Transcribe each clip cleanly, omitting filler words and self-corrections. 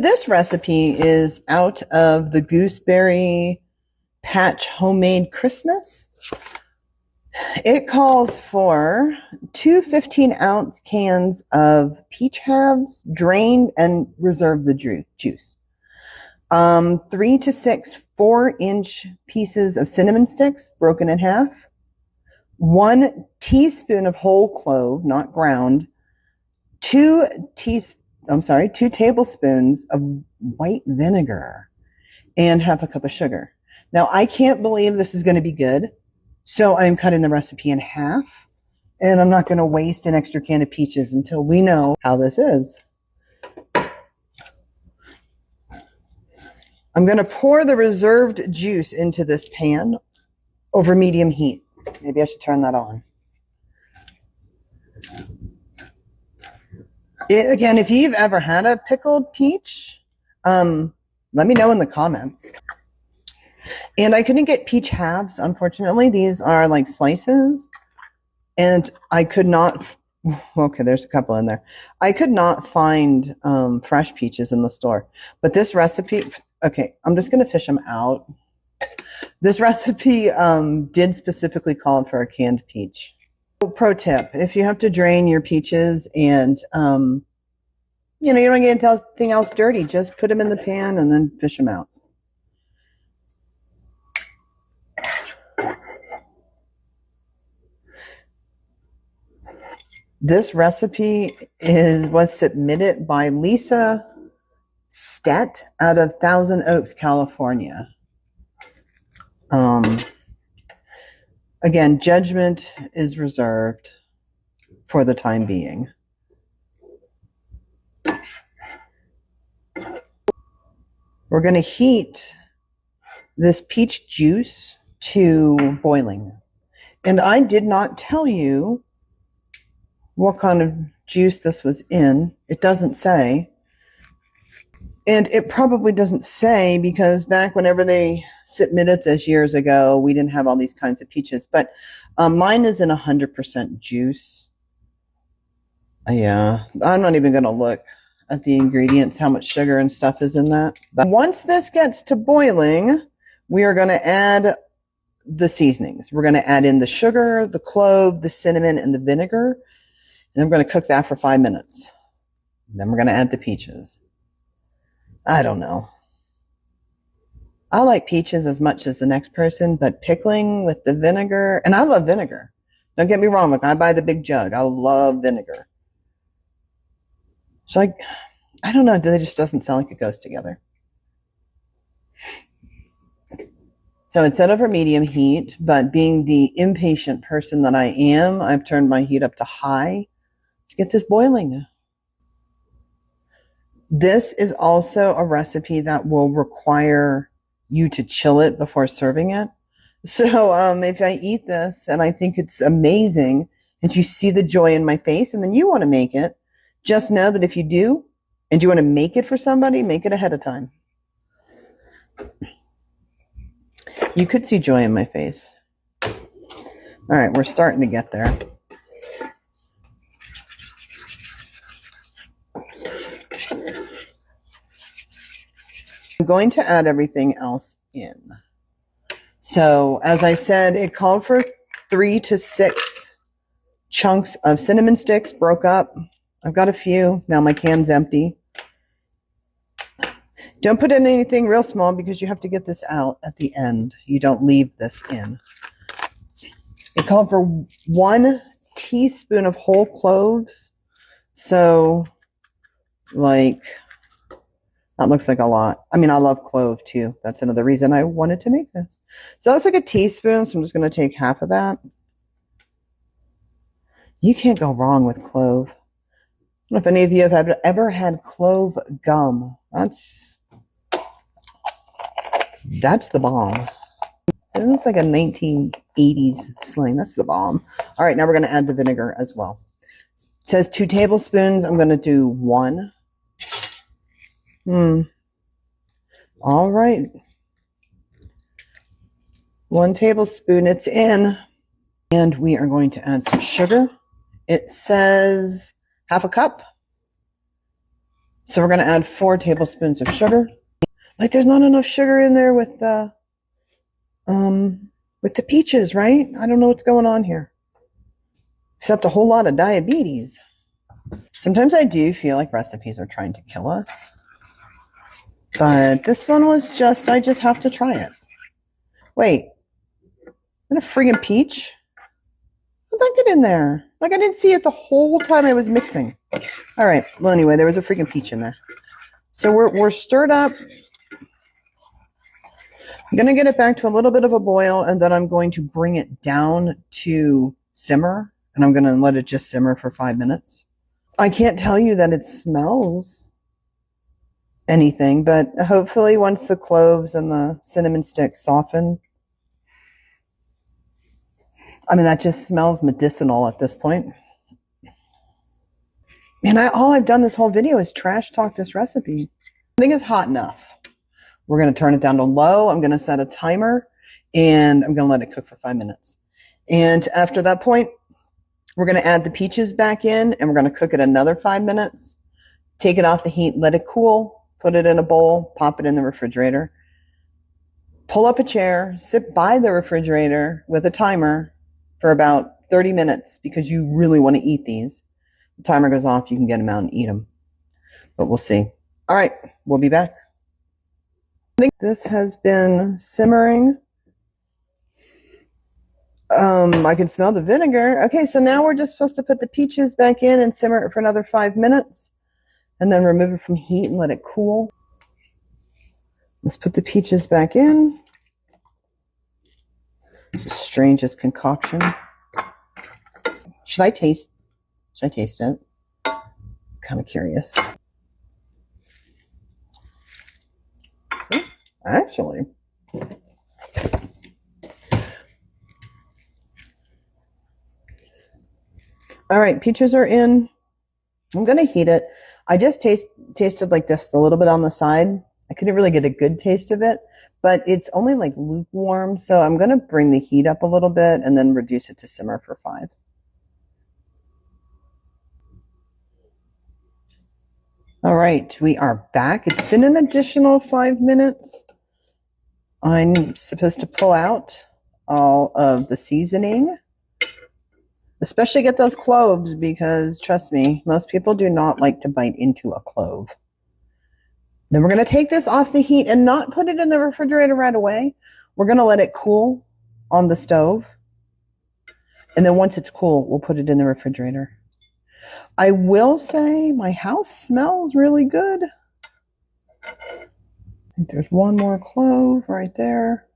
This recipe is out of the Gooseberry Patch Homemade Christmas. It calls for 2 15-ounce cans of peach halves, drained and reserve the juice. 3 to 6 4-inch pieces of cinnamon sticks broken in half. 1 teaspoon of whole clove, not ground. 2 tablespoons of white vinegar, and half a cup of sugar. Now, I can't believe this is going to be good, so I'm cutting the recipe in half, and I'm not going to waste an extra can of peaches until we know how this is. I'm going to pour the reserved juice into this pan over medium heat. Maybe I should turn that on. Again, if you've ever had a pickled peach, let me know in the comments. And I couldn't get peach halves, unfortunately. These are like slices. And I could not, okay, there's a couple in there. I could not find fresh peaches in the store. But this recipe, okay, I'm just going to fish them out. This recipe did specifically call for a canned peach. Pro tip, if you have to drain your peaches and, you don't get anything else dirty, just put them in the pan and then fish them out. This recipe was submitted by Lisa Stett out of Thousand Oaks, California. Again, judgment is reserved for the time being. We're going to heat this peach juice to boiling. And I did not tell you what kind of juice this was in. It doesn't say. And it probably doesn't say because back whenever they submitted this years ago, we didn't have all these kinds of peaches. But mine is in 100% juice. Yeah, I'm not even going to look at the ingredients, how much sugar and stuff is in that. But once this gets to boiling, we are going to add the seasonings. We're going to add in the sugar, the clove, the cinnamon, and the vinegar. And I'm going to cook that for 5 minutes. Then we're going to add the peaches. I don't know. I like peaches as much as the next person, but pickling with the vinegar, and I love vinegar. Don't get me wrong. Look, I buy the big jug. I love vinegar. So I don't know. It just doesn't sound like it goes together. So it's set over medium heat, but being the impatient person that I am, I've turned my heat up to high to get this boiling. This is also a recipe that will require you to chill it before serving it. So if I eat this and I think it's amazing and you see the joy in my face and then you want to make it, just know that if you do and you want to make it for somebody, make it ahead of time. You could see joy in my face. All right, we're starting to get there. I'm going to add everything else in. So, as I said, it called for 3 to 6 chunks of cinnamon sticks broke up. I've got a few. Now my can's empty. Don't put in anything real small because you have to get this out at the end. You don't leave this in. It called for 1 teaspoon of whole cloves. So, like, that looks like a lot. I mean, I love clove too. That's another reason I wanted to make this. So that's like a teaspoon. So I'm just going to take half of that. You can't go wrong with clove. I don't know if any of you have ever had clove gum. That's the bomb. It's like a 1980s slang. That's the bomb. All right, now we're going to add the vinegar as well. It says 2 tablespoons. I'm going to do 1. All right. 1 tablespoon, it's in. And we are going to add some sugar. It says half a cup. So we're going to add 4 tablespoons of sugar. Like there's not enough sugar in there with the peaches, right? I don't know what's going on here. Except a whole lot of diabetes. Sometimes I do feel like recipes are trying to kill us. But this one was just, I just have to try it. Wait, is that a friggin' peach? How did that get in there? Like I didn't see it the whole time I was mixing. All right, well anyway, there was a friggin' peach in there. So we're stirred up. I'm going to get it back to a little bit of a boil, and then I'm going to bring it down to simmer, and I'm going to let it just simmer for 5 minutes. I can't tell you that it smells anything, but hopefully once the cloves and the cinnamon sticks soften, I mean, that just smells medicinal at this point. And all I've done this whole video is trash talk this recipe. I think it's hot enough. We're going to turn it down to low. I'm going to set a timer, and I'm going to let it cook for 5 minutes. And after that point, we're going to add the peaches back in, and we're going to cook it another 5 minutes. Take it off the heat, let it cool, put it in a bowl, pop it in the refrigerator. Pull up a chair, sit by the refrigerator with a timer for about 30 minutes because you really want to eat these. The timer goes off, you can get them out and eat them. But we'll see. All right, we'll be back. I think this has been simmering. I can smell the vinegar. Okay, so now we're just supposed to put the peaches back in and simmer it for another 5 minutes and then remove it from heat and let it cool. Let's put the peaches back in. It's the strangest concoction. Should I taste it? Kind of curious. Actually, all right, peaches are in. I'm going to heat it. I just tasted like just a little bit on the side. I couldn't really get a good taste of it, but it's only like lukewarm. So I'm going to bring the heat up a little bit and then reduce it to simmer for 5. All right, we are back. It's been an additional 5 minutes. I'm supposed to pull out all of the seasoning, especially get those cloves because, trust me, most people do not like to bite into a clove. Then we're going to take this off the heat and not put it in the refrigerator right away. We're going to let it cool on the stove. And then once it's cool, we'll put it in the refrigerator. I will say my house smells really good. I think there's one more clove right there.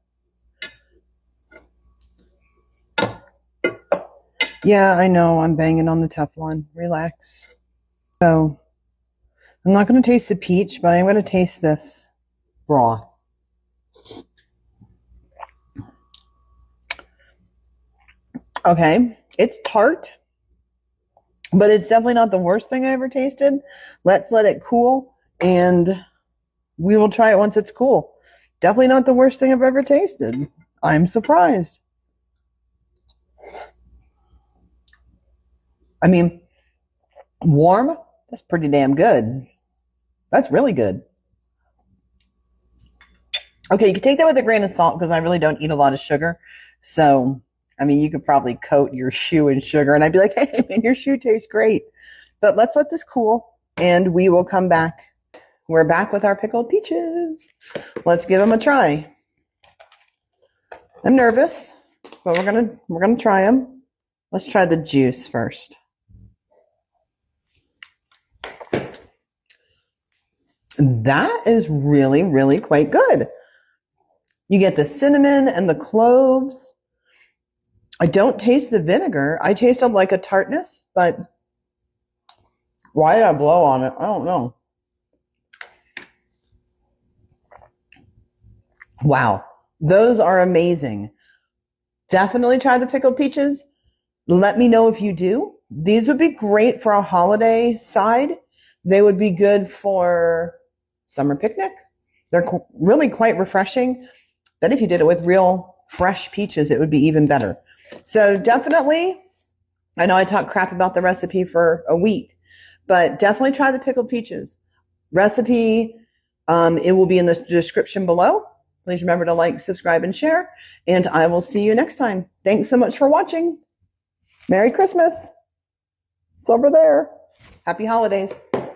Yeah, I know I'm banging on the Teflon. Relax. So I'm not going to taste the peach, but I'm going to taste this broth. Okay, it's tart, but it's definitely not the worst thing I ever tasted. Let's let it cool, and we will try it once it's cool. Definitely not the worst thing I've ever tasted. I'm surprised. I mean, warm, that's pretty damn good. That's really good. Okay, you can take that with a grain of salt because I really don't eat a lot of sugar. So, I mean, you could probably coat your shoe in sugar and I'd be like, hey, man, your shoe tastes great. But let's let this cool and we will come back. We're back with our pickled peaches. Let's give them a try. I'm nervous, but we're gonna try them. Let's try the juice first. That is really, really quite good. You get the cinnamon and the cloves. I don't taste the vinegar. I taste like a tartness, but why did I blow on it? I don't know. Wow, those are amazing. Definitely try the pickled peaches. Let me know if you do. These would be great for a holiday side. They would be good for summer picnic. They're really quite refreshing. Then if you did it with real fresh peaches, it would be even better. So definitely, I know I talked crap about the recipe for a week, but definitely try the pickled peaches. recipe. It will be in the description below. Please remember to like, subscribe, and share. And I will see you next time. Thanks so much for watching. Merry Christmas. It's over there. Happy holidays.